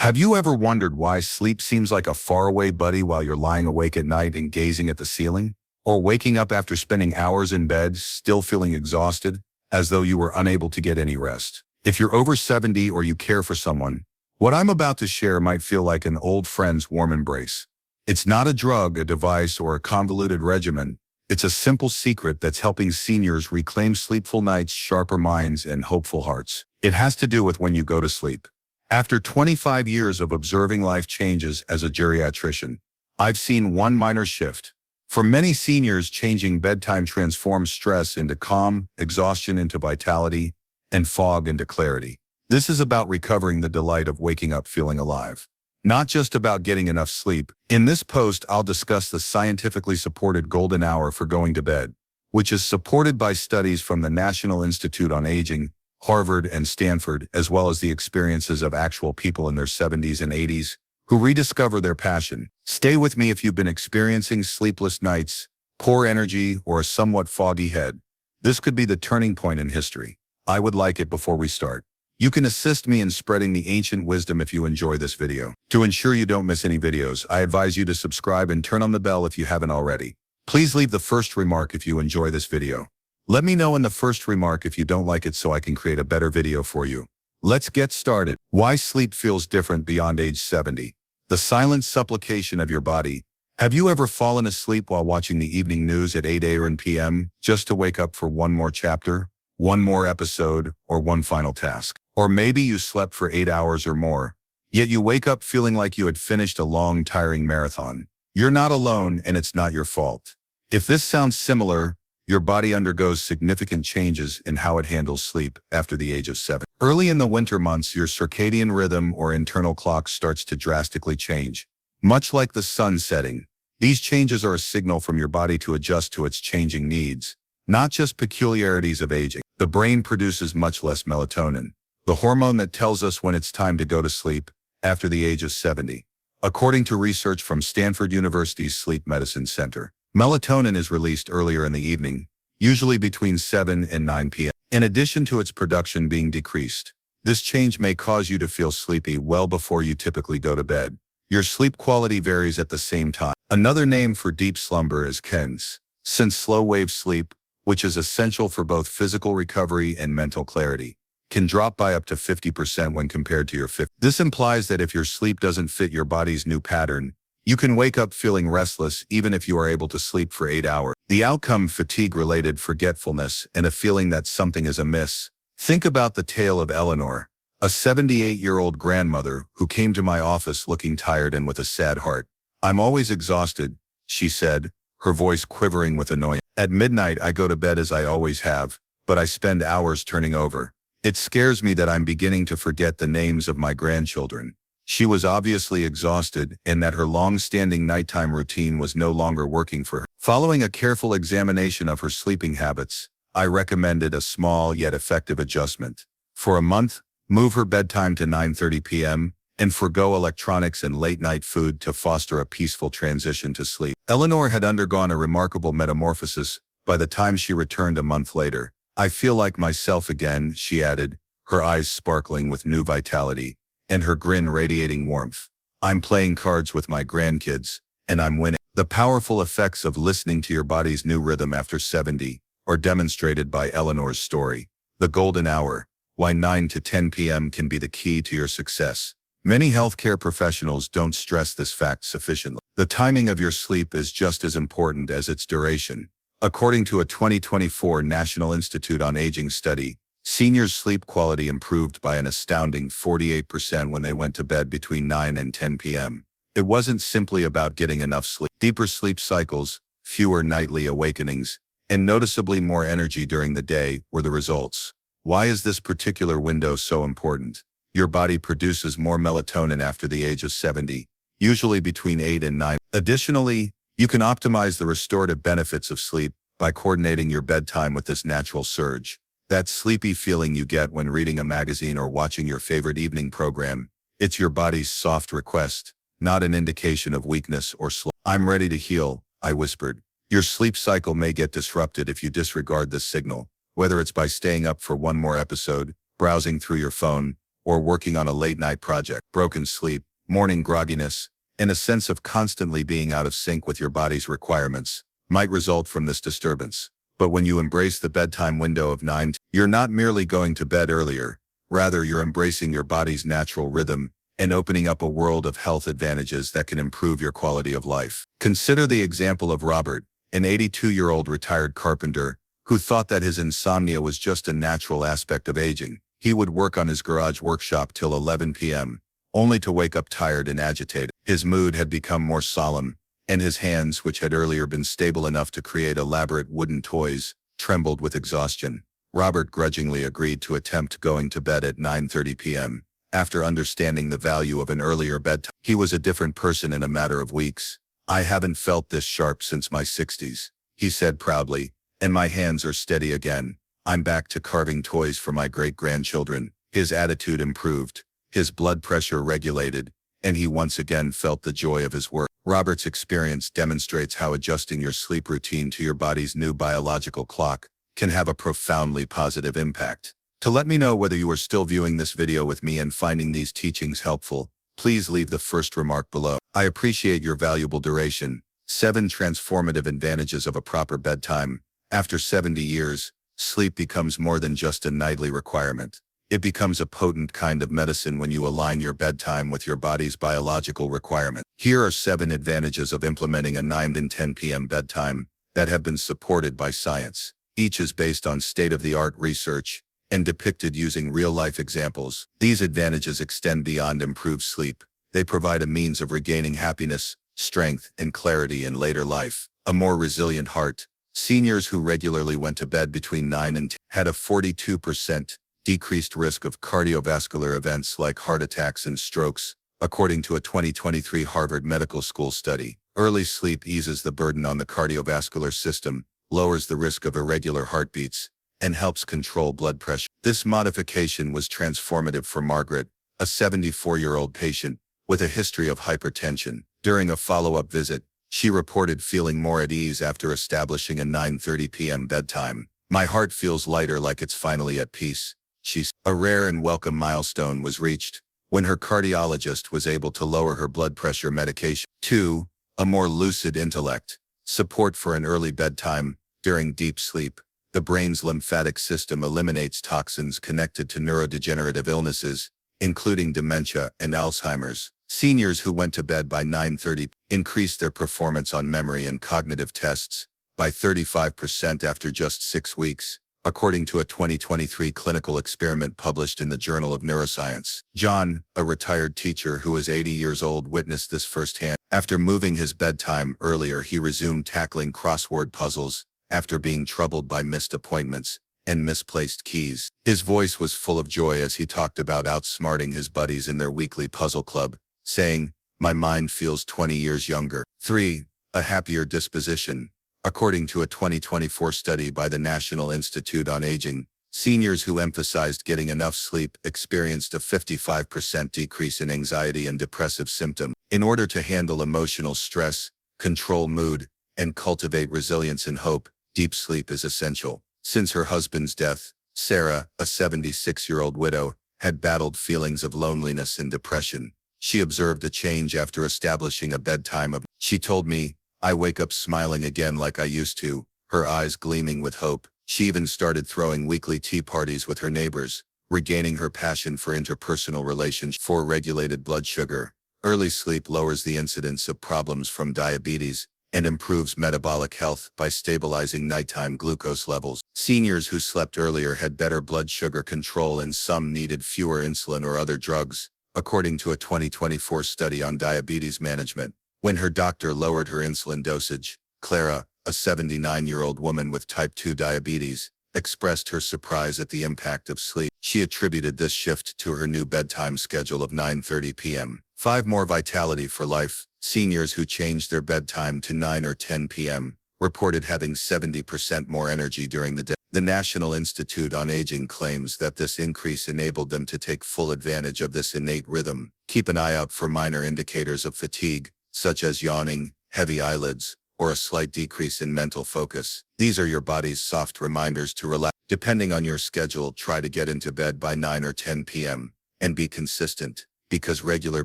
Have you ever wondered why sleep seems like a faraway buddy while you're lying awake at night and gazing at the ceiling? Or waking up after spending hours in bed, still feeling exhausted, as though you were unable to get any rest? If you're over 70 or you care for someone, what I'm about to share might feel like an old friend's warm embrace. It's not a drug, a device, or a convoluted regimen. It's a simple secret that's helping seniors reclaim sleepful nights, sharper minds, and hopeful hearts. It has to do with when you go to sleep. After 25 years of observing life changes as a geriatrician, I've seen one minor shift. For many seniors, changing bedtime transforms stress into calm, exhaustion into vitality, and fog into clarity. This is about recovering the delight of waking up feeling alive, not just about getting enough sleep. In this post, I'll discuss the scientifically supported golden hour for going to bed, which is supported by studies from the National Institute on Aging, Harvard and Stanford, as well as the experiences of actual people in their 70s and 80s who rediscover their passion. Stay with me if you've been experiencing sleepless nights, poor energy, or a somewhat foggy head. This could be the turning point in history. I would like it before we start. You can assist me in spreading the ancient wisdom if you enjoy this video. To ensure you don't miss any videos, I advise you to subscribe and turn on the bell if you haven't already. Please leave the first remark if you enjoy this video. Let me know in the first remark if you don't like it so I can create a better video for you. Let's get started. Why sleep feels different beyond age 70. The silent supplication of your body. Have you ever fallen asleep while watching the evening news at 8 a.m. p.m. just to wake up for one more chapter, one more episode, or one final task? Or maybe you slept for 8 hours or more, yet you wake up feeling like you had finished a long, tiring marathon. You're not alone, and it's not your fault. If this sounds similar, your body undergoes significant changes in how it handles sleep after the age of 7. Early in the winter months, your circadian rhythm or internal clock starts to drastically change. Much like the sun setting, these changes are a signal from your body to adjust to its changing needs, not just peculiarities of aging. The brain produces much less melatonin, the hormone that tells us when it's time to go to sleep, after the age of 70. According to research from Stanford University's Sleep Medicine Center, melatonin is released earlier in the evening, usually between 7 and 9 p.m. In addition to its production being decreased, this change may cause you to feel sleepy well before you typically go to bed. Your sleep quality varies at the same time. Another name for deep slumber is KENS, since slow-wave sleep, which is essential for both physical recovery and mental clarity, can drop by up to 50% when compared to your 50. This implies that if your sleep doesn't fit your body's new pattern, you can wake up feeling restless even if you are able to sleep for 8 hours. The outcome: fatigue-related forgetfulness and a feeling that something is amiss. Think about the tale of Eleanor, a 78-year-old grandmother who came to my office looking tired and with a sad heart. "I'm always exhausted," she said, her voice quivering with annoyance. "At midnight I go to bed as I always have, but I spend hours turning over. It scares me that I'm beginning to forget the names of my grandchildren." She was obviously exhausted, and that her long-standing nighttime routine was no longer working for her. Following a careful examination of her sleeping habits, I recommended a small yet effective adjustment. For a month, move her bedtime to 9:30 p.m. and forgo electronics and late-night food to foster a peaceful transition to sleep. Eleanor had undergone a remarkable metamorphosis. By the time she returned a month later, "I feel like myself again," she added, her eyes sparkling with new vitality, and her grin radiating warmth. "I'm playing cards with my grandkids, and I'm winning." The powerful effects of listening to your body's new rhythm after 70 are demonstrated by Eleanor's story. The golden hour, why 9 to 10 p.m. can be the key to your success. Many healthcare professionals don't stress this fact sufficiently. The timing of your sleep is just as important as its duration. According to a 2024 National Institute on Aging study, seniors' sleep quality improved by an astounding 48% when they went to bed between 9 and 10 p.m. It wasn't simply about getting enough sleep. Deeper sleep cycles, fewer nightly awakenings, and noticeably more energy during the day were the results. Why is this particular window so important? Your body produces more melatonin after the age of 70, usually between 8 and 9. Additionally, you can optimize the restorative benefits of sleep by coordinating your bedtime with this natural surge. That sleepy feeling you get when reading a magazine or watching your favorite evening program. It's your body's soft request, not an indication of weakness or slow. "I'm ready to heal," I whispered. Your sleep cycle may get disrupted if you disregard this signal, whether it's by staying up for one more episode, browsing through your phone, or working on a late-night project. Broken sleep, morning grogginess, and a sense of constantly being out of sync with your body's requirements might result from this disturbance. But when you embrace the bedtime window of 9, you're not merely going to bed earlier, rather you're embracing your body's natural rhythm and opening up a world of health advantages that can improve your quality of life. Consider the example of Robert, an 82-year-old retired carpenter, who thought that his insomnia was just a natural aspect of aging. He would work on his garage workshop till 11 p.m., only to wake up tired and agitated. His mood had become more solemn, and his hands, which had earlier been stable enough to create elaborate wooden toys, trembled with exhaustion. Robert grudgingly agreed to attempt going to bed at 9:30 p.m. After understanding the value of an earlier bedtime, he was a different person in a matter of weeks. "I haven't felt this sharp since my 60s, he said proudly, "and my hands are steady again. I'm back to carving toys for my great-grandchildren." His attitude improved, his blood pressure regulated, and he once again felt the joy of his work. Robert's experience demonstrates how adjusting your sleep routine to your body's new biological clock can have a profoundly positive impact. To let me know whether you are still viewing this video with me and finding these teachings helpful, please leave the first remark below. I appreciate your valuable duration. 7 transformative advantages of a proper bedtime. After 70 years, sleep becomes more than just a nightly requirement. It becomes a potent kind of medicine when you align your bedtime with your body's biological requirement. Here are 7 advantages of implementing a 9 and 10 p.m. bedtime that have been supported by science. Each is based on state-of-the-art research and depicted using real-life examples. These advantages extend beyond improved sleep. They provide a means of regaining happiness, strength, and clarity in later life. A more resilient heart. Seniors who regularly went to bed between 9 and 10 had a 42% decreased risk of cardiovascular events like heart attacks and strokes, according to a 2023 Harvard Medical School study. Early sleep eases the burden on the cardiovascular system, lowers the risk of irregular heartbeats, and helps control blood pressure. This modification was transformative for Margaret, a 74-year-old patient with a history of hypertension. During a follow-up visit, she reported feeling more at ease after establishing a 9:30 p.m. bedtime. "My heart feels lighter, like it's finally at peace," she said. A rare and welcome milestone was reached when her cardiologist was able to lower her blood pressure medication. 2. A more lucid intellect. Support for an early bedtime. During deep sleep, the brain's lymphatic system eliminates toxins connected to neurodegenerative illnesses, including dementia and Alzheimer's. Seniors who went to bed by 9:30 increased their performance on memory and cognitive tests by 35% after just 6 weeks, according to a 2023 clinical experiment published in the Journal of Neuroscience. John, a retired teacher who is 80 years old, witnessed this firsthand. After moving his bedtime earlier, he resumed tackling crossword puzzles after being troubled by missed appointments and misplaced keys. His voice was full of joy as he talked about outsmarting his buddies in their weekly puzzle club, saying, "My mind feels 20 years younger." 3. A happier disposition. According to a 2024 study by the National Institute on Aging, seniors who emphasized getting enough sleep experienced a 55% decrease in anxiety and depressive symptoms. In order to handle emotional stress, control mood, and cultivate resilience and hope, deep sleep is essential. Since her husband's death, Sarah, a 76-year-old widow, had battled feelings of loneliness and depression. She observed a change after establishing a bedtime of, she told me, "I wake up smiling again like I used to," her eyes gleaming with hope. She even started throwing weekly tea parties with her neighbors, regaining her passion for interpersonal relationships. 4. Regulated blood sugar. Early sleep lowers the incidence of problems from diabetes and improves metabolic health by stabilizing nighttime glucose levels. Seniors who slept earlier had better blood sugar control, and some needed fewer insulin or other drugs, according to a 2024 study on diabetes management. When her doctor lowered her insulin dosage, Clara, a 79-year-old woman with type 2 diabetes, expressed her surprise at the impact of sleep. She attributed this shift to her new bedtime schedule of 9:30 p.m. 5. More vitality for life. Seniors who changed their bedtime to 9 or 10 p.m. reported having 70% more energy during the day. The National Institute on Aging claims that this increase enabled them to take full advantage of this innate rhythm. Keep an eye out for minor indicators of fatigue, such as yawning, heavy eyelids, or a slight decrease in mental focus. These are your body's soft reminders to relax. Depending on your schedule, try to get into bed by 9 or 10 p.m. and be consistent, because regular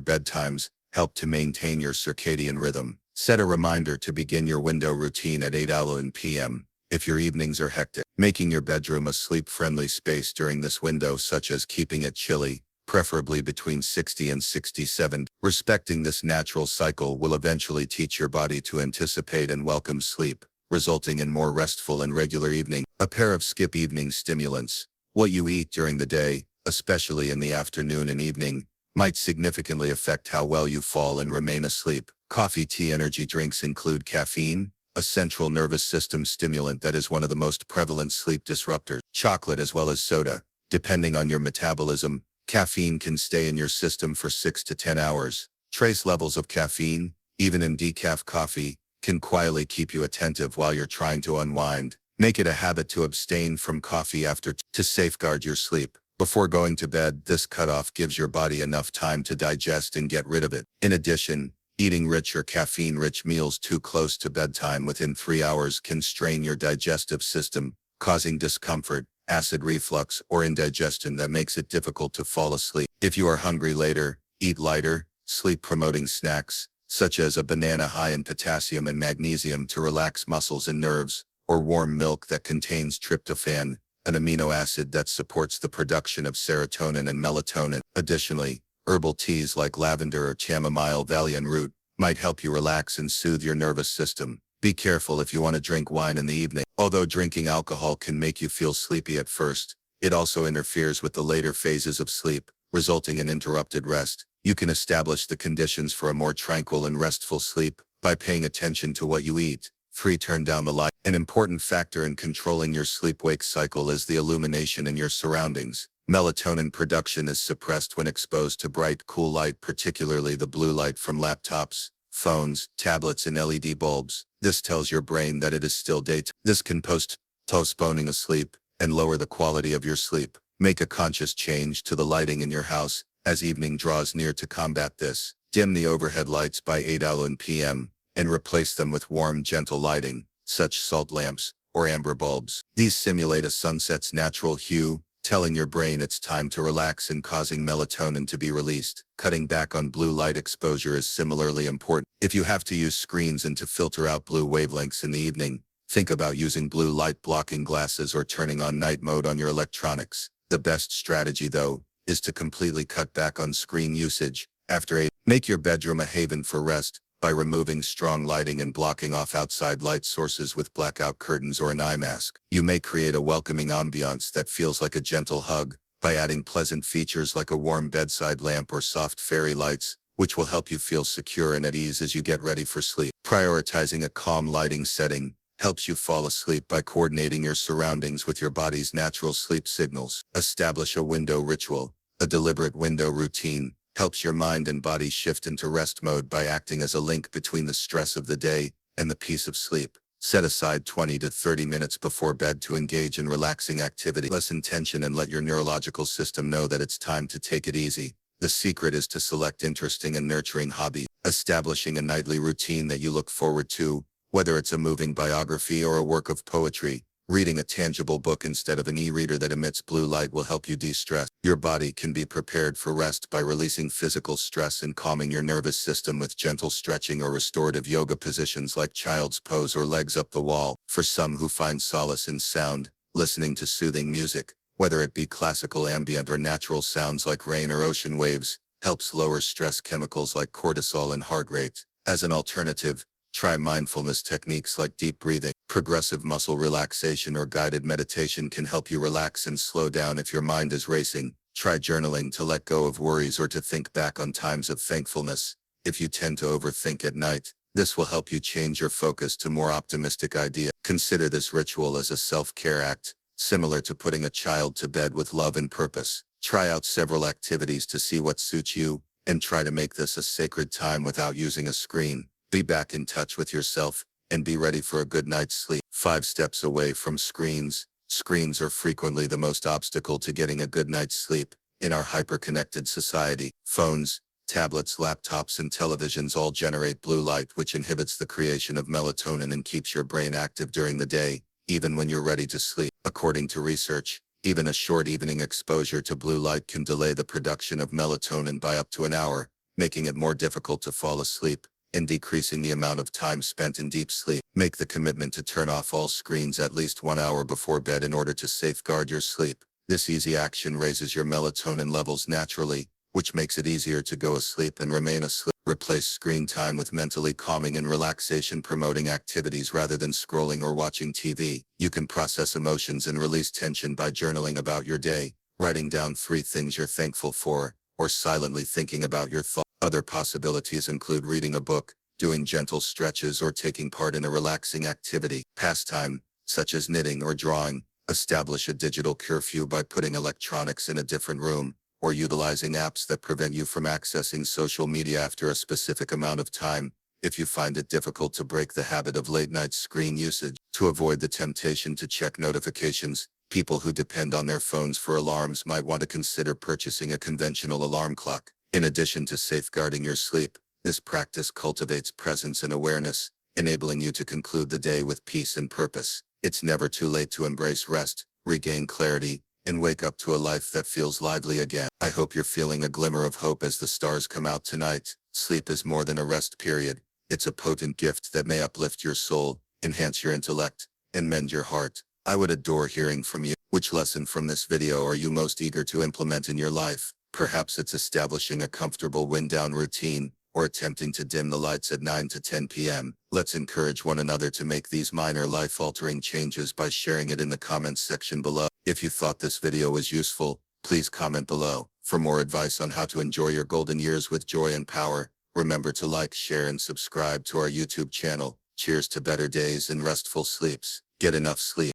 bedtimes help to maintain your circadian rhythm. Set a reminder to begin your window routine at 8 p.m. if your evenings are hectic. Making your bedroom a sleep-friendly space during this window, such as keeping it chilly, preferably between 60 and 67. Respecting this natural cycle will eventually teach your body to anticipate and welcome sleep, resulting in more restful and regular evening. A pair of skip evening stimulants. What you eat during the day, especially in the afternoon and evening, might significantly affect how well you fall and remain asleep. Coffee, tea, energy drinks include caffeine, a central nervous system stimulant that is one of the most prevalent sleep disruptors. Chocolate as well as soda. Depending on your metabolism, caffeine can stay in your system for 6 to 10 hours. Trace levels of caffeine, even in decaf coffee, can quietly keep you attentive while you're trying to unwind. Make it a habit to abstain from coffee to safeguard your sleep. Before going to bed, this cutoff gives your body enough time to digest and get rid of it. In addition, eating rich or caffeine-rich meals too close to bedtime within 3 hours can strain your digestive system, causing discomfort, acid reflux, or indigestion that makes it difficult to fall asleep. If you are hungry later, eat lighter, sleep-promoting snacks, such as a banana high in potassium and magnesium to relax muscles and nerves, or warm milk that contains tryptophan, an amino acid that supports the production of serotonin and melatonin. Additionally, herbal teas like lavender or chamomile valerian root might help you relax and soothe your nervous system. Be careful if you want to drink wine in the evening. Although drinking alcohol can make you feel sleepy at first, it also interferes with the later phases of sleep, resulting in interrupted rest. You can establish the conditions for a more tranquil and restful sleep by paying attention to what you eat. 3. Turn down the light. An important factor in controlling your sleep-wake cycle is the illumination in your surroundings. Melatonin production is suppressed when exposed to bright, cool light, particularly the blue light from laptops, phones, tablets, and LED bulbs. This tells your brain that it is still daytime. This can postponing asleep and lower the quality of your sleep. Make a conscious change to the lighting in your house as evening draws near to combat this. Dim the overhead lights by 8 p.m. and replace them with warm, gentle lighting, such salt lamps or amber bulbs. These simulate a sunset's natural hue, telling your brain it's time to relax and causing melatonin to be released. Cutting back on blue light exposure is similarly important. If you have to use screens and to filter out blue wavelengths in the evening, think about using blue light blocking glasses or turning on night mode on your electronics. The best strategy, though, is to completely cut back on screen usage. After 8, make your bedroom a haven for rest by removing strong lighting and blocking off outside light sources with blackout curtains or an eye mask. You may create a welcoming ambiance that feels like a gentle hug by adding pleasant features like a warm bedside lamp or soft fairy lights, which will help you feel secure and at ease as you get ready for sleep. Prioritizing a calm lighting setting helps you fall asleep by coordinating your surroundings with your body's natural sleep signals. Establish a window ritual. A deliberate window routine helps your mind and body shift into rest mode by acting as a link between the stress of the day and the peace of sleep. Set aside 20 to 30 minutes before bed to engage in relaxing activity. Lessen tension and let your neurological system know that it's time to take it easy. The secret is to select interesting and nurturing hobbies. Establishing a nightly routine that you look forward to, whether it's a moving biography or a work of poetry. Reading a tangible book instead of an e-reader that emits blue light will help you de-stress. Your body can be prepared for rest by releasing physical stress and calming your nervous system with gentle stretching or restorative yoga positions like child's pose or legs up the wall. For some who find solace in sound, listening to soothing music, whether it be classical ambient or natural sounds like rain or ocean waves, helps lower stress chemicals like cortisol and heart rate. As an alternative, try mindfulness techniques like deep breathing. Progressive muscle relaxation or guided meditation can help you relax and slow down if your mind is racing. Try journaling to let go of worries or to think back on times of thankfulness. If you tend to overthink at night, this will help you change your focus to more optimistic ideas. Consider this ritual as a self-care act, similar to putting a child to bed with love and purpose. Try out several activities to see what suits you, and try to make this a sacred time without using a screen. Be back in touch with yourself, and be ready for a good night's sleep. 5 steps away from screens. Screens are frequently the most obstacle to getting a good night's sleep. In our hyper-connected society, phones, tablets, laptops, and televisions all generate blue light, which inhibits the creation of melatonin and keeps your brain active during the day, even when you're ready to sleep. According to research, Even a short evening exposure to blue light can delay the production of melatonin by up to an hour, making it more difficult to fall asleep and decreasing the amount of time spent in deep sleep. Make the commitment to turn off all screens at least 1 hour before bed in order to safeguard your sleep. This easy action raises your melatonin levels naturally, which makes it easier to go asleep and remain asleep. Replace screen time with mentally calming and relaxation-promoting activities rather than scrolling or watching TV. You can process emotions and release tension by journaling about your day, writing down 3 things you're thankful for, or silently thinking about your thoughts. Other possibilities include reading a book, doing gentle stretches, or taking part in a relaxing activity. Pastime, such as knitting or drawing. Establish a digital curfew by putting electronics in a different room, or utilizing apps that prevent you from accessing social media after a specific amount of time. If you find it difficult to break the habit of late-night screen usage, to avoid the temptation to check notifications, people who depend on their phones for alarms might want to consider purchasing a conventional alarm clock. In addition to safeguarding your sleep, this practice cultivates presence and awareness, enabling you to conclude the day with peace and purpose. It's never too late to embrace rest, regain clarity, and wake up to a life that feels lively again. I hope you're feeling a glimmer of hope as the stars come out tonight. Sleep is more than a rest period. It's a potent gift that may uplift your soul, enhance your intellect, and mend your heart. I would adore hearing from you. Which lesson from this video are you most eager to implement in your life? Perhaps it's establishing a comfortable wind-down routine, or attempting to dim the lights at 9 to 10 p.m. Let's encourage one another to make these minor life-altering changes by sharing it in the comments section below. If you thought this video was useful, please comment below. For more advice on how to enjoy your golden years with joy and power, remember to like, share, and subscribe to our YouTube channel. Cheers to better days and restful sleeps. Get enough sleep.